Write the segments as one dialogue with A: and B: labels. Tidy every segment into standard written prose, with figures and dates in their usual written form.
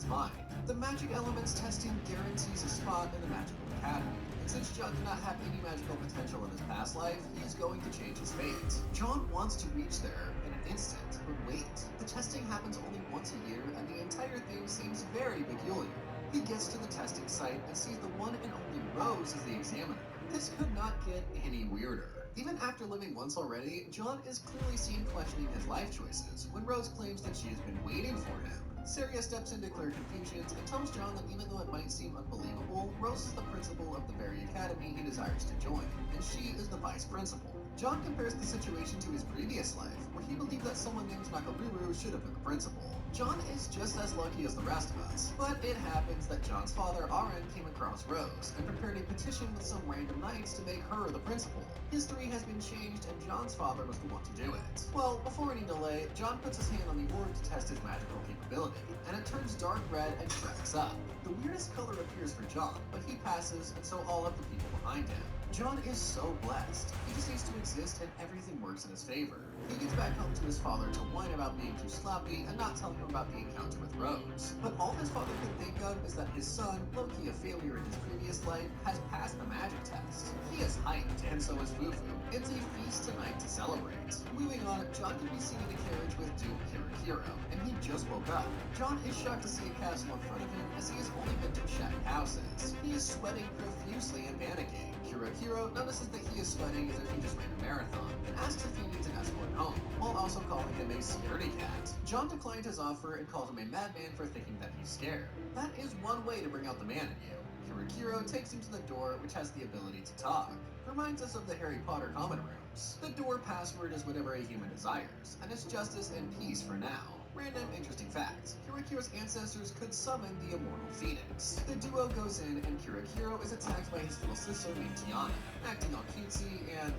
A: John's mind. The magic elements testing guarantees a spot in the Magical Academy. And since John did not have any magical potential in his past life, he is going to change his fate. John wants to reach there in an instant, but wait. The testing happens only once a year, and the entire thing seems very peculiar. He gets to the testing site and sees the one and only Rose as the examiner. This could not get any weirder. Even after living once already, John is clearly seen questioning his life choices when Rose claims that she has been waiting for him. Saria steps in to clear confusions and tells John that even though it might seem unbelievable, Rose is the principal of the very academy he desires to join, and she is the vice principal. John compares the situation to his previous life, where he believed that someone named Nakaruru should have been the principal. John is just as lucky as the rest of us, but it happens that John's father, Aren, came across Rose and prepared a petition with some random knights to make her the principal. History has been changed, and John's father was the one to do it. Well, before any delay, John puts his hand on the orb to test his magical capability, and it turns dark red and cracks up. The weirdest color appears for John, but he passes, and so all of the people behind him. John is so blessed. He just needs to exist and everything works in his favor. He gets back home to his father to whine about being too sloppy and not telling him about the encounter with Rose. But all his father can think of is that his son, low-key a failure in his previous life, has passed the magic test. He is hyped, and so is Fufu. It's a feast tonight to celebrate. Moving on, John can be seen in a carriage with Duke Kirikiro, and he just woke up. John is shocked to see a castle in front of him as he has only been to shattered houses. He is sweating profusely and panicking. Kirikiro notices that he is sweating as if he just ran a marathon, and asks if he needs an escort home, while also calling him a scaredy cat. John declined his offer and called him a madman for thinking that he's scared. That is one way to bring out the man in you. Kirikiro takes him to the door, which has the ability to talk. Reminds us of the Harry Potter common rooms. The door password is whatever a human desires, and it's justice and peace for now. Random interesting facts. Kirikiro's ancestors could summon the immortal phoenix. The duo goes in and Kirikiro is attacked by his little sister named Tiana. Acting all cutesy and,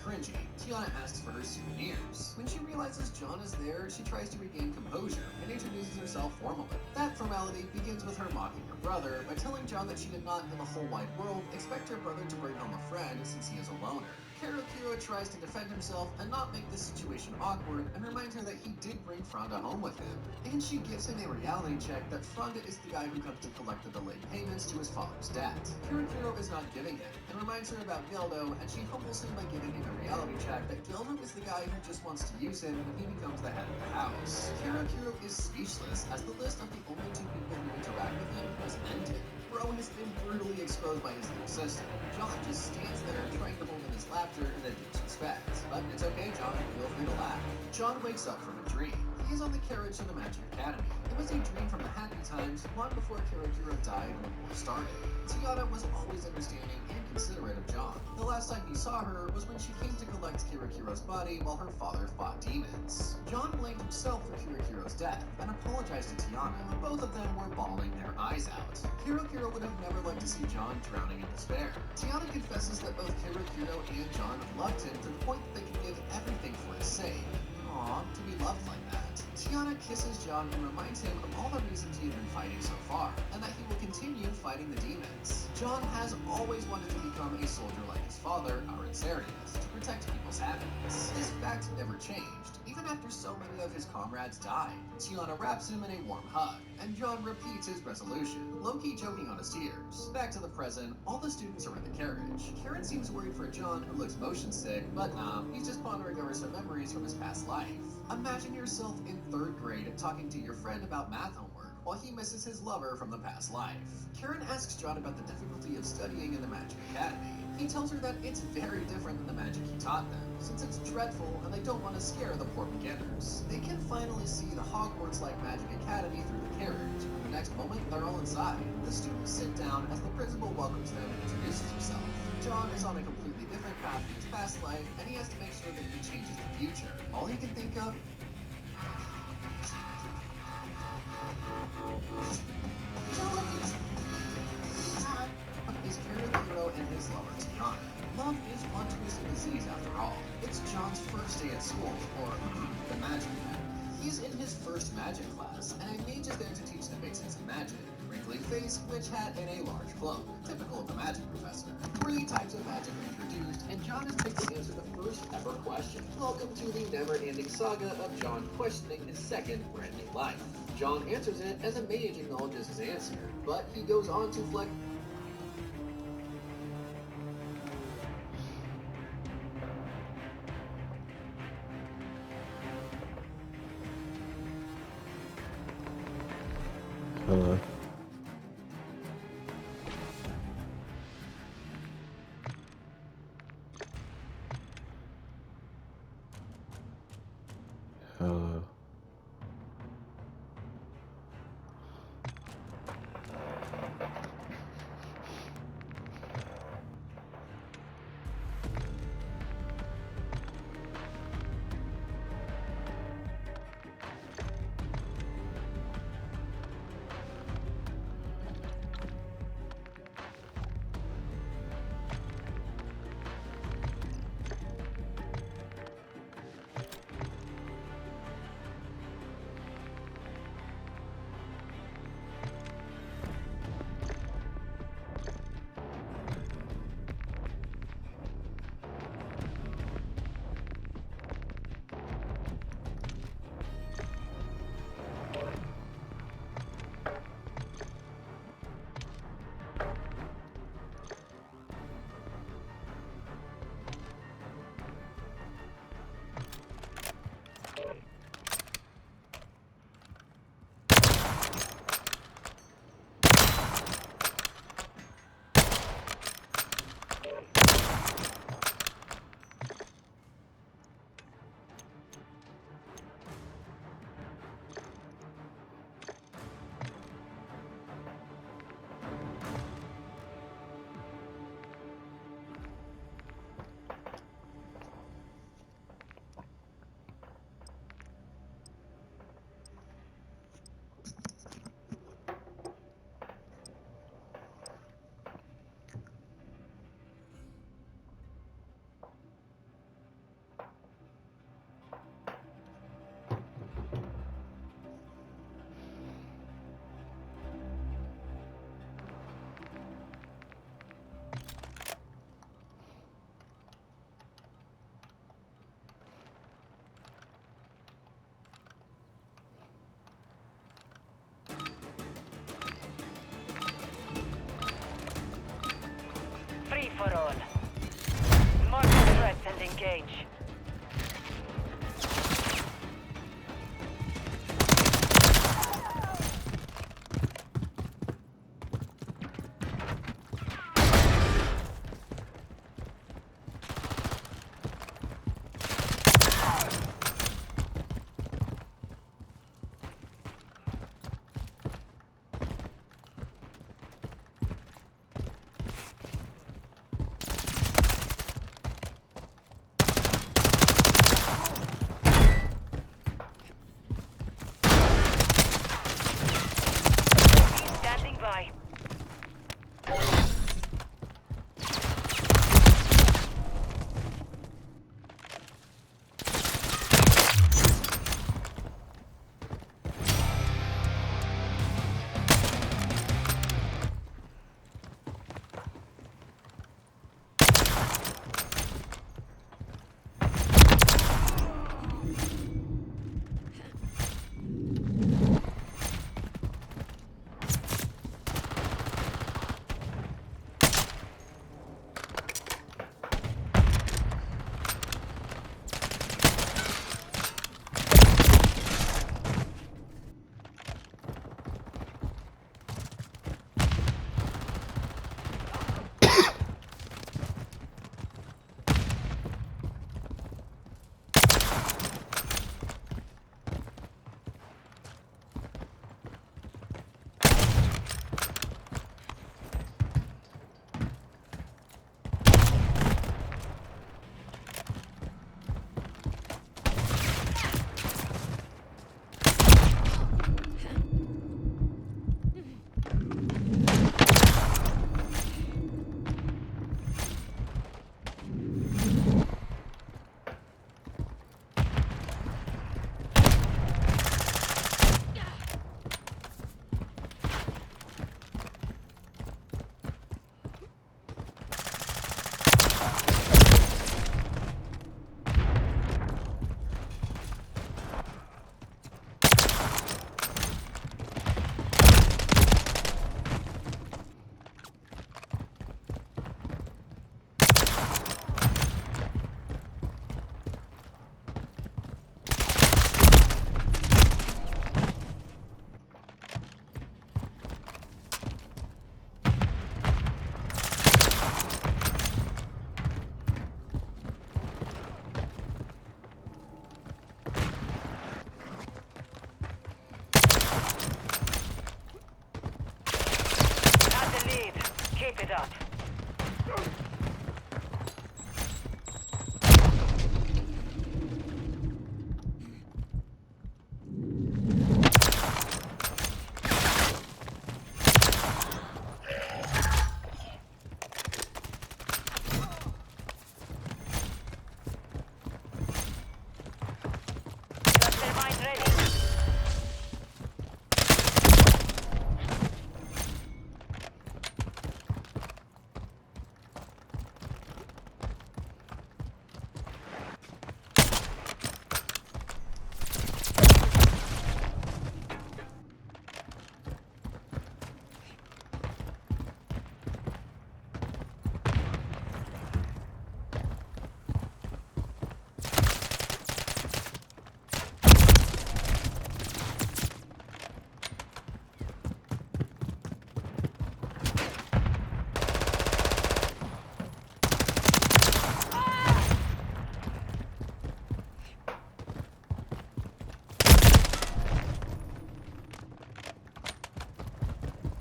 A: cringy, Tiana asks for her souvenirs. When she realizes John is there, she tries to regain composure and introduces herself formally. That formality begins with her mocking her brother by telling John that she did not in the whole wide world expect her brother to bring home a friend since he is a loner. Kirikiro tries to defend himself and not make the situation awkward and reminds her that he did bring Fronda home with him. And she gives him a reality check that Fronda is the guy who comes to collect the delayed payments to his father's debt. Kirikiro is not giving him and reminds her about Geldo, and she humbles him by giving him a reality check that Geldo is the guy who just wants to use him when he becomes the head of the house. Kirikiro is speechless as the list of the only two people who interact with him has ended. Bro has been brutally exposed by his little sister. John just stands there trying to hold in his laughter and then disrespect. But it's okay, John, feel free to laugh. John wakes up from a dream. He is on the carriage to the Magic Academy. It was a dream from the happy times, long before Kirikiro died when the war started. Tiana was always understanding and considerate of John. The last time he saw her was when she came to collect Kirikiro's body while her father fought demons. John blamed himself for Kirikiro's death and apologized to Tiana. Both of them were bawling their eyes out. Kirikiro would have never liked to see John drowning in despair. Tiana confesses that both Kirikiro and John loved him to the point that they could give everything for his sake. Aw, to be loved like that. Tiana kisses John and reminds him of all the reasons he had been fighting so far, and that he will continue fighting the demons. John has always wanted to become a soldier like his father, Aren Sarius, to protect people's happiness. This fact never changed, even after so many of his comrades died. Tiana wraps him in a warm hug, and John repeats his resolution, low-key choking on his tears. Back to the present, all the students are in the carriage. Karen seems worried for John, who looks motion sick, but nah, he's just pondering over some memories from his past life. Imagine yourself in 3rd grade talking to your friend about math homework while he misses his lover from the past life. Karen asks John about the difficulty of studying in the Magic Academy. He tells her that it's very different than the magic he taught them, since it's dreadful and they don't want to scare the poor beginners. They can finally see the Hogwarts-like Magic Academy through the carriage. The next moment, they're all inside. The students sit down as the principal welcomes them and introduces himself. John is on a completely different path in his past life, and he has to make sure that he changes the future. All he can think of is Kirikiro and his lover, Tiana. Love is one twisted disease after all. It's John's first day at school, or the magic lab. He's in his first magic class, and a mage is there to teach the basics of magic. Wrinkly face, witch hat, and a large cloak, typical of the magic professor. 3 types of magic are introduced, and John is picked to answer the first ever question. Welcome to the never-ending saga of John questioning his second brand new life. John answers it as a mage acknowledges his answer, but he goes on to flex.
B: Hello. Hello.
C: Free for all. Mark the threats and engage.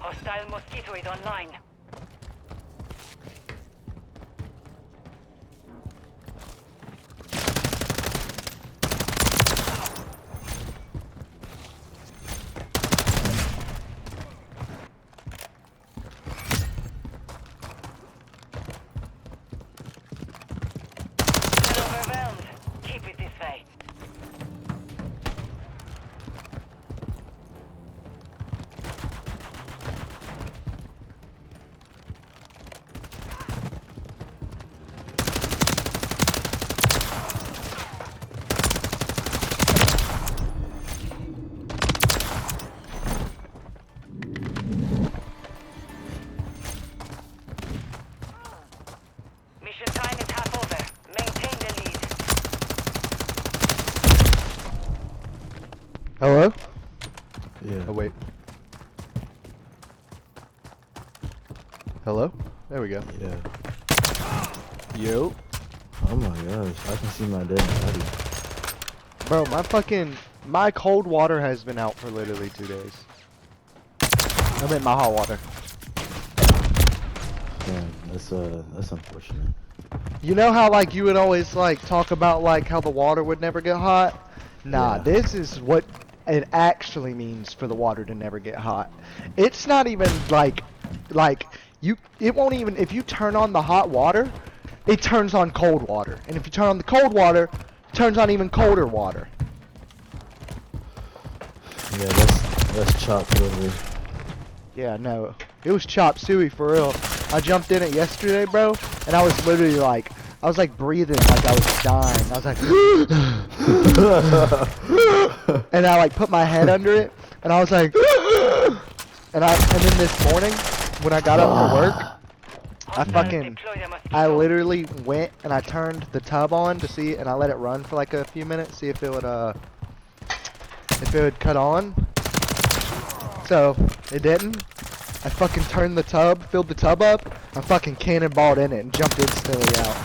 C: Hostile mosquito is online. Get overwhelmed. Keep it this way. Mission time is half over. Maintain the lead.
B: Hello?
D: Yeah.
B: Oh, wait. Hello? There we go.
D: Yeah.
B: Yo.
D: Oh my gosh, I can see my dead body.
B: Bro, my cold water has been out for literally 2 days. I meant my hot water.
D: Damn, that's unfortunate.
B: You know how like you would always like talk about like how the water would never get hot? Nah,
D: Yeah.
B: this is what it actually means for the water to never get hot. It's not even like it won't even, if you turn on the hot water, it turns on cold water. And if you turn on the cold water, it turns on even colder water.
D: Yeah, that's chopped over.
B: Yeah, no. It was chop suey for real. I jumped in it yesterday, bro, and I was literally like, I was like breathing like I was dying. I was like, and I like put my head under it, and I was like, and then this morning when I got up for work, I literally went and I turned the tub on to see, and I let it run for like a few minutes, see if it would cut on. So it didn't. I fucking turned the tub, filled the tub up, I fucking cannonballed in it and jumped instantly out.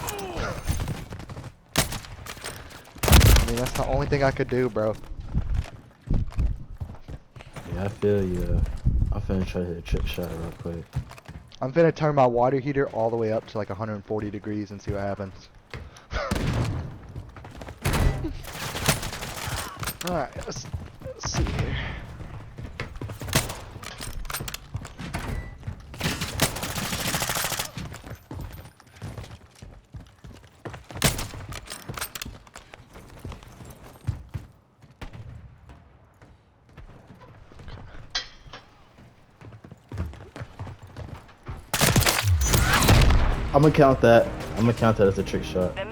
B: I mean, that's the only thing I could do, bro.
D: Yeah, I feel you. I'm finna try to hit a trick shot real quick.
B: I'm finna turn my water heater all the way up to like 140 degrees and see what happens. Alright, let's see here.
D: I'm gonna count that. I'm gonna count that as a trick shot.
C: The